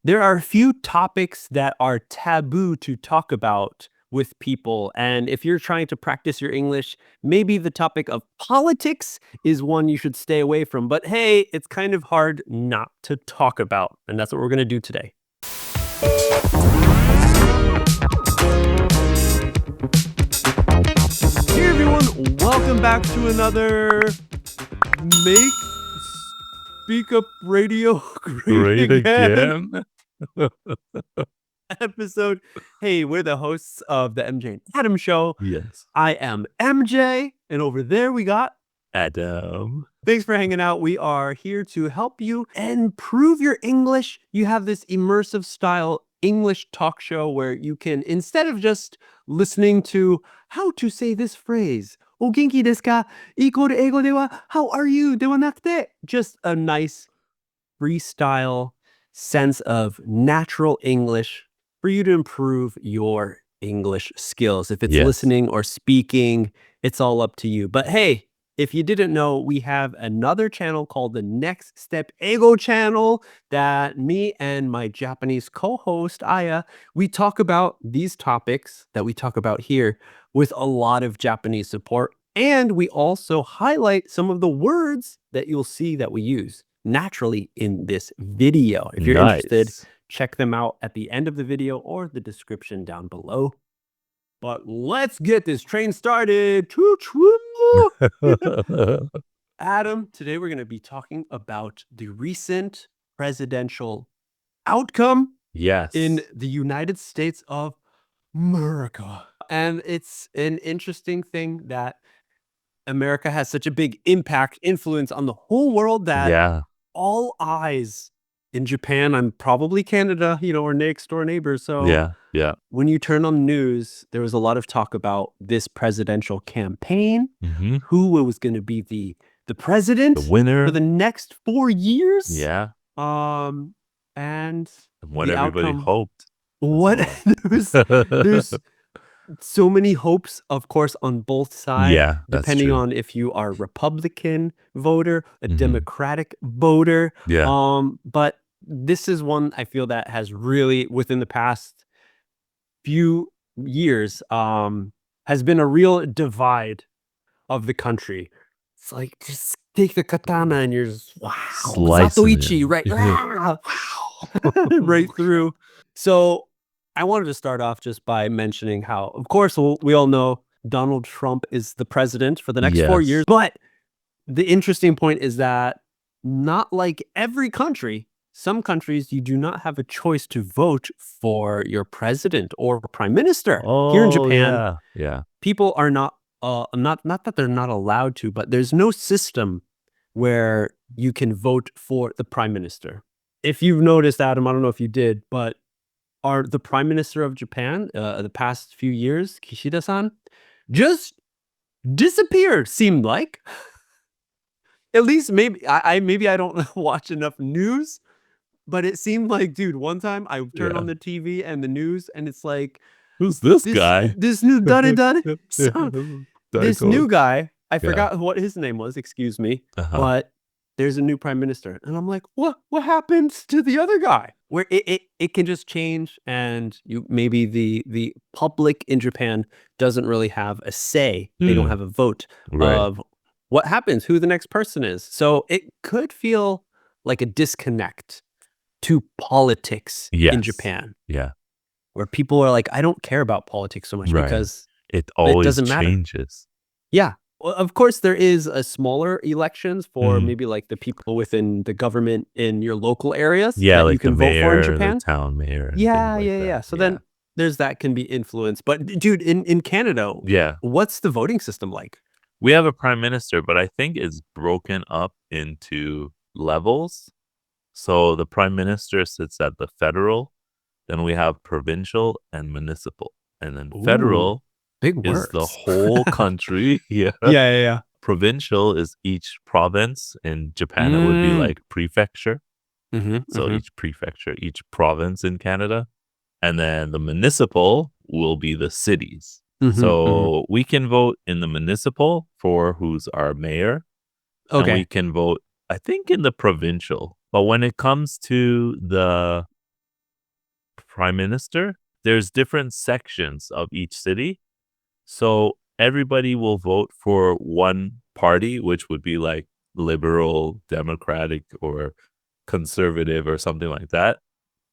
There are a few topics that are taboo to talk about with people. And if you're trying to practice your English, maybe the topic of politics is one you should stay away from. But hey, it's kind of hard not to talk about. And that's what we're going to do today. Hey everyone, welcome back to another Make Speak Up Radio Great Again episode. Hey, we're the hosts of the MJ and Adam Show. Yes. I am MJ, and over there we got Adam. Thanks for hanging out. We are here to help you improve your English. You have this immersive style English talk show where you can, instead of just listening to how to say this phrase, お元気ですか? イコール英語では How are you? ではなくて just a nice freestyle sense of natural English for you to improve your English skills. If it's listening or speaking, it's all up to you. But hey, if you didn't know, we have another channel called the Next Step Ego channel that me and my Japanese co-host, Aya, we talk about these topics that we talk about here with a lot of Japanese support. And we also highlight some of the words that you'll see that we use naturally in this video. If you're interested, check them out at the end of the video or the description down below. But let's get this train started. Adam, today we're going to be talking about the recent presidential outcome in the United States of America. And it's an interesting thing that America has such a big impact, influence on the whole world that all eyes in Japan, and probably Canada, our next door neighbors. So when you turn on the news, there was a lot of talk about this presidential campaign, who was going to be the president, the winner for the next 4 years. And what the everybody outcome, hoped. There's so many hopes, of course, on both sides, depending on if you are a Republican voter, a Democratic voter. But this is one I feel that has really, within the past few years, has been a real divide of the country. It's like, just take the katana and you're just, Zatoichi, right? Right through. So I wanted to start off just by mentioning how, of course, we all know Donald Trump is the president for the next 4 years. But the interesting point is that not like every country, some countries, you do not have a choice to vote for your president or prime minister. Here in Japan, people are not that they're not allowed to, but there's no system where you can vote for the prime minister. If you've noticed, Adam, I don't know if you did, but the prime minister of Japan, the past few years, Kishida-san, just disappeared, seemed like. At least maybe I don't watch enough news, but it seemed like, dude, one time I turned on the TV and the news and it's like, who's this guy? This new this new guy, I forgot what his name was, excuse me, but there's a new prime minister. And I'm like, what happened to the other guy? Where it can just change, and maybe the public in Japan doesn't really have a say. They don't have a vote of what happens, who the next person is. So it could feel like a disconnect to politics in Japan. Where people are like, I don't care about politics so much because it always doesn't changes. Well, of course, there is a smaller elections for maybe like the people within the government in your local areas that like you can the vote mayor, for in Japan. the town mayor. So then there's that can be influenced. But dude, in Canada, what's the voting system like? We have a prime minister, but I think it's broken up into levels. So the prime minister sits at the federal, then we have provincial and municipal, and then federal big is the whole country. Provincial is each province. In Japan, it would be like prefecture. So each prefecture, each province in Canada. And then the municipal will be the cities. So we can vote in the municipal for who's our mayor. And we can vote, I think, in the provincial But when it comes to the prime minister, there's different sections of each city. So everybody will vote for one party, which would be like liberal, democratic, or conservative, or something like that.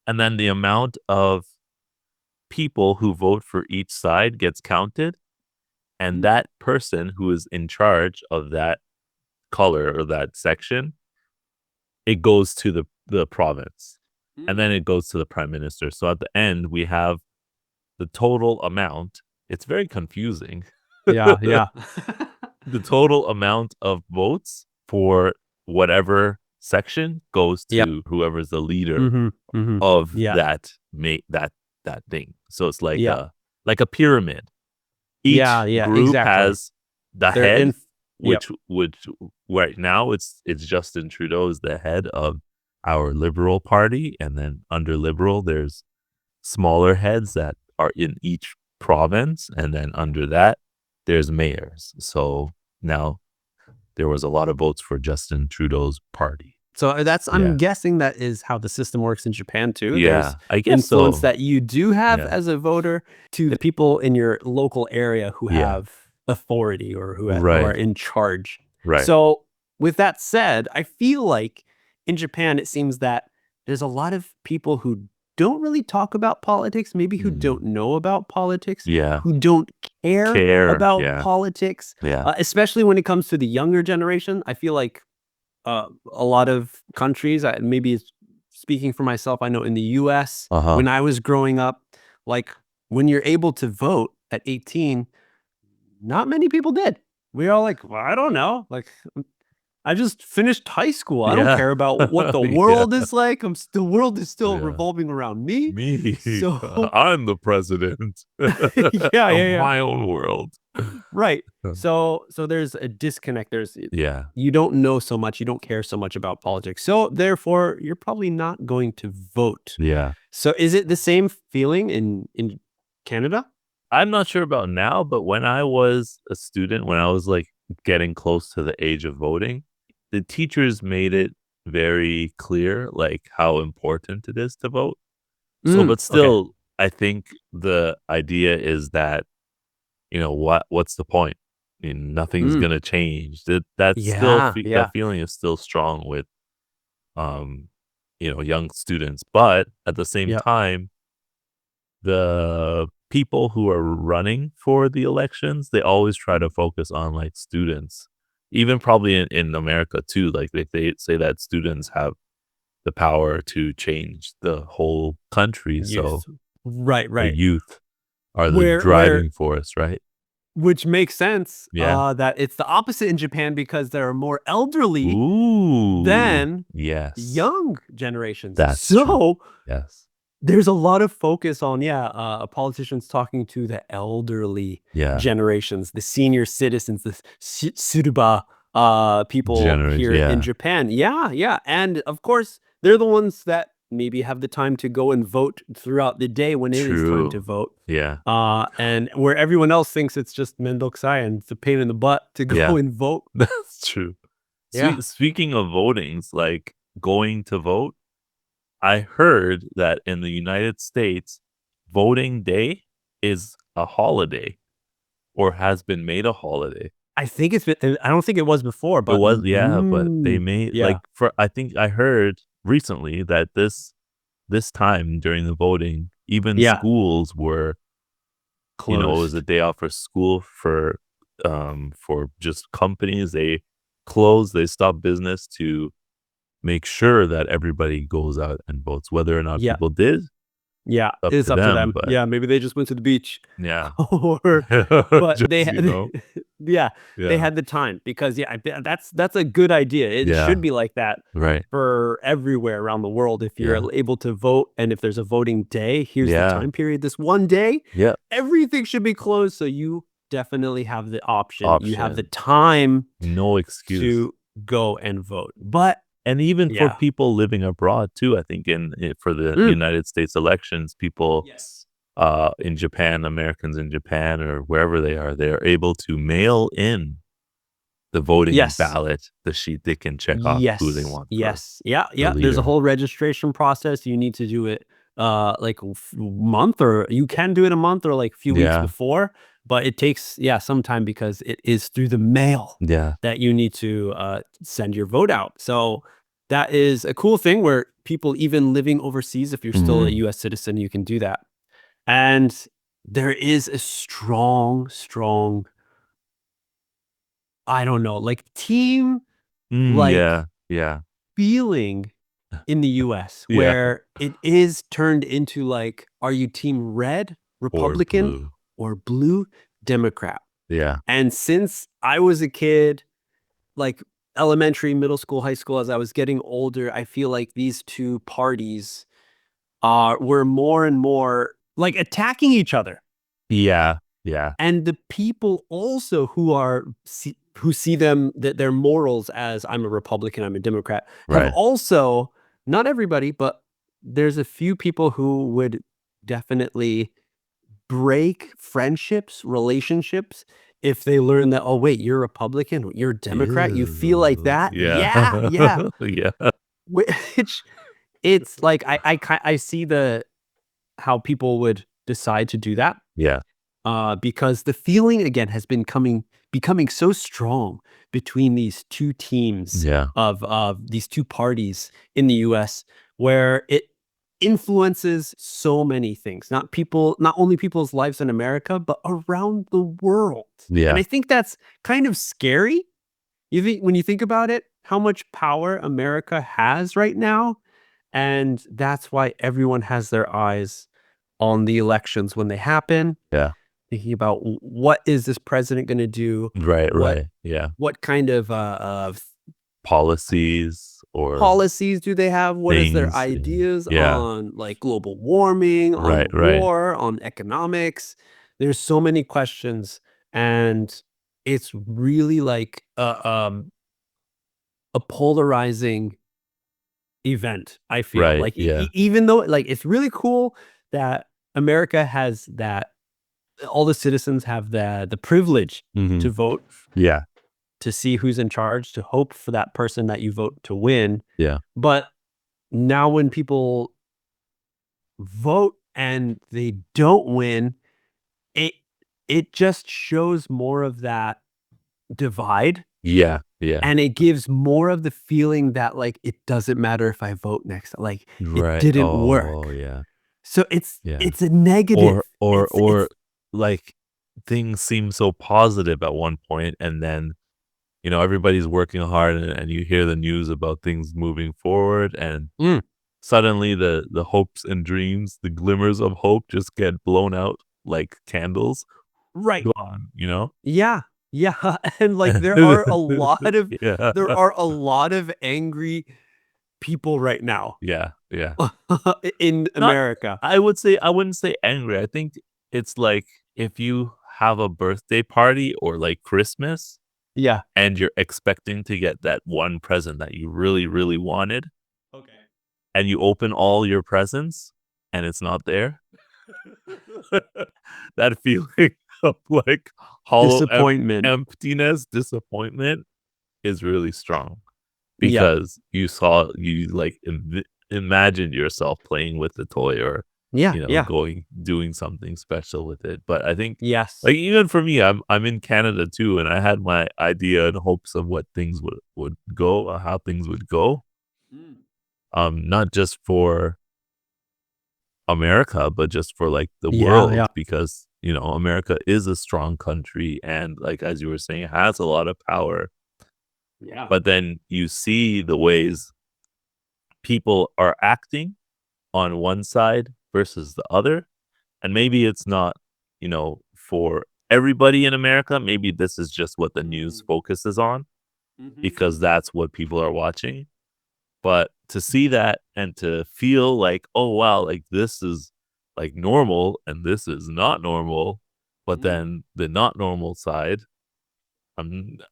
And then the amount of people who vote for each side gets counted. And that person who is in charge of that color or that section, it goes to the province. And then it goes to the prime minister. So at the end, we have the total amount. It's very confusing. Yeah. The total amount of votes for whatever section goes to whoever's the leader of that thing. So it's like a pyramid. Each group has the head, which right now it's Justin Trudeau is the head of our Liberal Party, and then under Liberal there's smaller heads that are in each province, and then under that there's mayors. So now there was a lot of votes for Justin Trudeau's party. So I'm guessing that is how the system works in Japan too. Yeah, There's I guess influence so. that you do have as a voter to the people in your local area who have authority or who are in charge. Right. So with that said, I feel like in Japan, it seems that there's a lot of people who don't really talk about politics, maybe who don't know about politics, who don't care about politics, especially when it comes to the younger generation. I feel like a lot of countries, maybe speaking for myself, I know in the US, when I was growing up, like when you're able to vote at 18, not many people did. We're all like, well, I don't know. Like, I just finished high school. I don't care about what the world is like. The world is still revolving around me. So I'm the president of my own world. Right. So there's a disconnect. You don't know so much. You don't care so much about politics. So therefore, you're probably not going to vote. Yeah. So is it the same feeling in Canada? I'm not sure about now, but when I was a student, when I was like getting close to the age of voting, the teachers made it very clear, like how important it is to vote. So, but still, I think the idea is that, you know, what's the point? I mean, nothing's gonna change. That feeling is still strong with, young students. But at the same time, the people who are running for the elections, they always try to focus on like students. Even probably in America too, like they say that students have the power to change the whole country. So right. the youth are the driving force, right? Which makes sense. That it's the opposite in Japan because there are more elderly than young generations. That's true. Yes. There's a lot of focus on politicians talking to the elderly generations, the senior citizens, the Suruba people here in Japan. Yeah. And of course, they're the ones that maybe have the time to go and vote throughout the day when it is time to vote. Yeah. And where everyone else thinks it's just mendokusai and it's a pain in the butt to go and vote. That's true. Yeah. Speaking of votings, like going to vote, I heard that in the United States, voting day is a holiday or has been made a holiday. I think it's been, I don't think it was before, but it was, but they made I think I heard recently that this time during the voting, even schools were closed. It was a day off for school for just companies. They closed, they stopped business to make sure that everybody goes out and votes, whether or not people did. Yeah, it's up to them. Yeah, maybe they just went to the beach. Yeah. But they had, they had the time because that's a good idea. It should be like that for everywhere around the world. If you're able to vote and if there's a voting day, here's the time period. This one day, everything should be closed. So you definitely have the option. You have the time. No excuse to go and vote. And even for people living abroad too, I think for the United States elections, people in Japan, Americans in Japan or wherever they are able to mail in the voting Yes. ballot, the sheet they can check off who they want. Yes. Yeah. There's a leader. whole registration process. You need to do it like month, or you can do it a month or like a few weeks Yeah. before, but it takes some time because it is through the mail Yeah. that you need to send your vote out. So that is a cool thing where people even living overseas, if you're still a US citizen, you can do that. And there is a strong, I don't know, like team like Yeah. feeling in the US Yeah. where it is turned into like, are you team red, Republican, or blue, Democrat? Yeah. And since I was a kid, like elementary, middle school, high school, as I was getting older, I feel like these two parties were more and more like attacking each other. Yeah. Yeah. And the people also who see them, their morals as I'm a Republican, I'm a Democrat, have Right. also, not everybody, but there's a few people who would definitely break friendships, relationships, if they learn that, oh, wait, you're Republican, you're a Democrat, you feel like that? Yeah. Yeah. Yeah. Which it's like, I see how people would decide to do that. Yeah. Because the feeling again has been becoming so strong between these two teams Yeah. of these two parties in the US, where it influences so many things, not only people's lives in America, but around the world. Yeah. And I think that's kind of scary. When you think about it, how much power America has right now, and that's why everyone has their eyes on the elections when they happen. Yeah. Thinking about what is this president going to do? Right. Yeah. What kind of Policies or policies do they have? What is their things. ideas Yeah. on like global warming, on Right. war, on economics? There's so many questions, and it's really like a polarizing event, I feel. Right. Like Yeah. even though like it's really cool that America has that, all the citizens have the privilege to vote, Yeah. to see who's in charge, to hope for that person that you vote to win. Yeah. But now when people vote and they don't win, it just shows more of that divide. Yeah. Yeah. And it gives more of the feeling that like it doesn't matter if I vote next, like Right. it didn't Oh, work. yeah. So it's Yeah. it's a negative. Or like things seem so positive at one point, and then everybody's working hard, and you hear the news about things moving forward, and suddenly the hopes and dreams, the glimmers of hope just get blown out like candles. Right. Gone. Yeah. And like there are a lot of Yeah. angry people right now Yeah. in America. I wouldn't say angry. I think it's like if you have a birthday party or like Christmas Yeah. and you're expecting to get that one present that you really, really wanted, Okay. and you open all your presents and it's not there. That feeling of like hollow Disappointment. emptiness, disappointment is really strong Yeah. because you like imagined yourself playing with the toy or Yeah. doing something special with it. But I think Yes. like even for me, I'm in Canada too, and I had my idea and hopes of what things would go, or how things would go. Not just for America, but just for like the world, because America is a strong country, and like as you were saying, it has a lot of power. Yeah. But then you see the ways people are acting on one side versus the other, and maybe it's not for everybody in America. Maybe this is just what the news focuses on because that's what people are watching. But to see that and to feel like, oh wow, like this is like normal and this is not normal, but then the not normal side,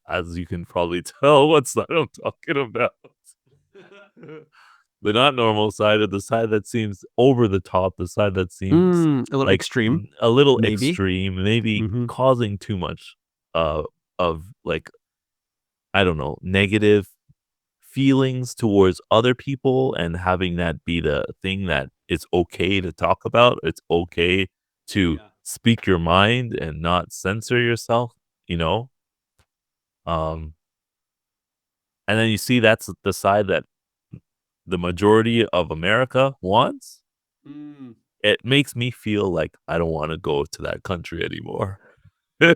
as you can probably tell what side I'm talking about. The not normal side, or the side that seems over the top, the side that seems A little like extreme. a little Maybe. extreme, maybe causing too much of like I don't know, negative feelings towards other people and having that be the thing that it's okay to talk about. It's okay to speak your mind and not censor yourself, you know? And then you see that's the side that the majority of America wants. It makes me feel like I don't want to go to that country anymore.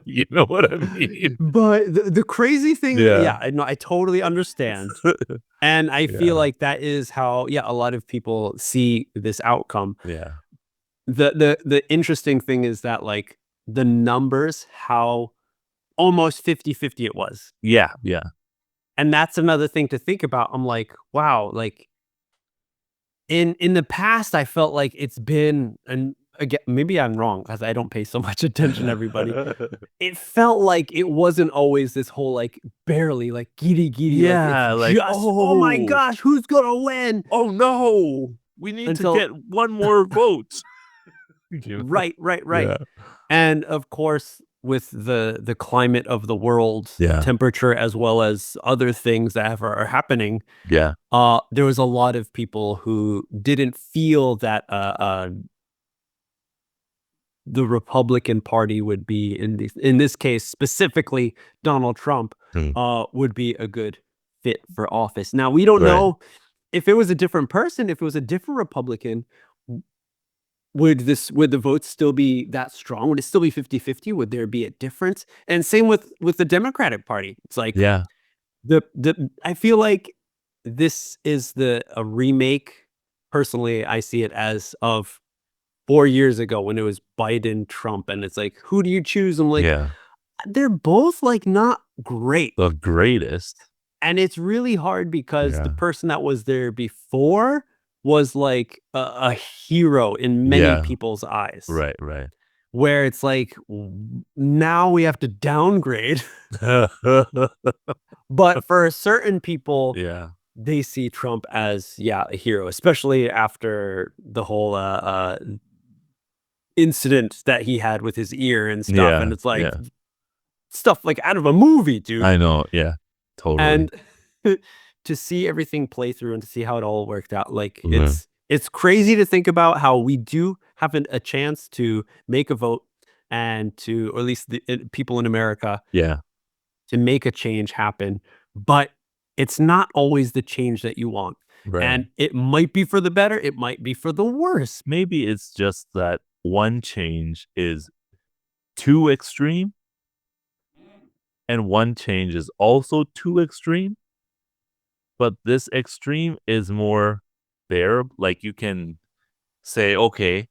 You know what I mean? But the crazy thing, I totally understand. And I feel like that is how, a lot of people see this outcome. Yeah. The interesting thing is that, like, the numbers, how almost 50-50 it was. Yeah. And that's another thing to think about. I'm like, wow, like, in the past, I felt like it's been, and again, maybe I'm wrong because I don't pay so much attention to everybody. It felt like it wasn't always this whole, like, barely, like, giddy. Yeah, like, like, oh my gosh, who's gonna win? Oh no, we need to get one more vote. Right. Yeah. And of course, with the climate of the world, temperature, as well as other things that are happening, there was a lot of people who didn't feel that the Republican Party would be, in this case specifically Donald Trump, would be a good fit for office. Now, we don't know if it was a different person, if it was a different Republican. Would the votes still be that strong? Would it still be 50-50? Would there be a difference? And same with the Democratic Party. It's like, I feel like this is a remake. Personally, I see it as of 4 years ago when it was Biden, Trump, and it's like, who do you choose? I'm like, they're both, like, not great. The greatest. And it's really hard because the person that was there before was like a hero in many people's eyes. Right. Where it's like, now we have to downgrade. But for certain people, they see Trump as, a hero, especially after the whole incident that he had with his ear and stuff. And it's like stuff like out of a movie, dude. I know. Yeah, totally. And to see everything play through and to see how it all worked out, like, it's crazy to think about how we do have a chance to make a vote and to, or at least the people in America, to make a change happen. But it's not always the change that you want. Right. And it might be for the better. It might be for the worse. Maybe it's just that one change is too extreme and one change is also too extreme. But this extreme is more bearable. Like, you can say, okay,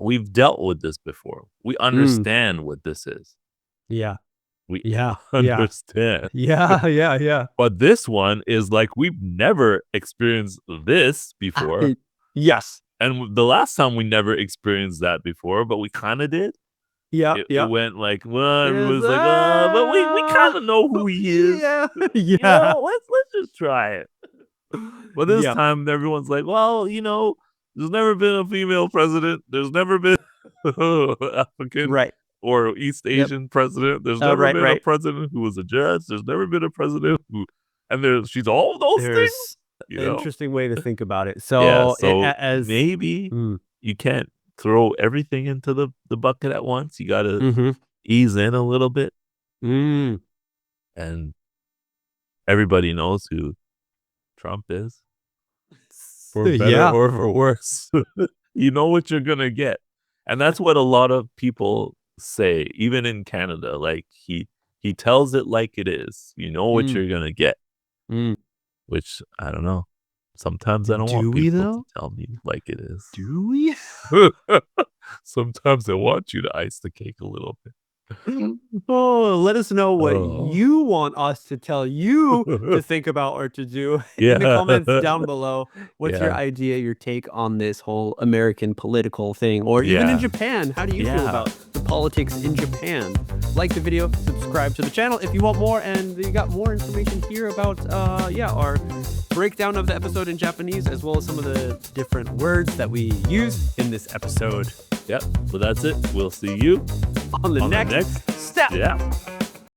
we've dealt with this before. We understand what this is. We understand. But this one is like, we've never experienced this before. And the last time we never experienced that before, but we kind of did. It went like, well, it was like, but we kind of know who he is. You know, let's just try it. But this time, everyone's like, well, you know, there's never been a female president. There's never been African or East Asian president. There's never been a president who was a judge. There's never been a president who, and she's all of those things. An interesting way to think about it. So, maybe you can't throw everything into the bucket at once. You got to ease in a little bit. And everybody knows who Trump is. For better or for worse. You know what you're going to get. And that's what a lot of people say, even in Canada. Like, he tells it like it is. You know what you're going to get. Which, I don't know. Sometimes I don't want people to tell me like it is. Do we? Sometimes I want you to ice the cake a little bit. Oh, let us know what you want us to tell you to think about or to do in the comments down below. What's your idea, your take on this whole American political thing, or even in Japan? How do you feel about the politics in Japan? Like the video, subscribe to the channel if you want more, and you got more information here about our breakdown of the episode in Japanese, as well as some of the different words that we use in this episode. So that's it. We'll see you on the next step.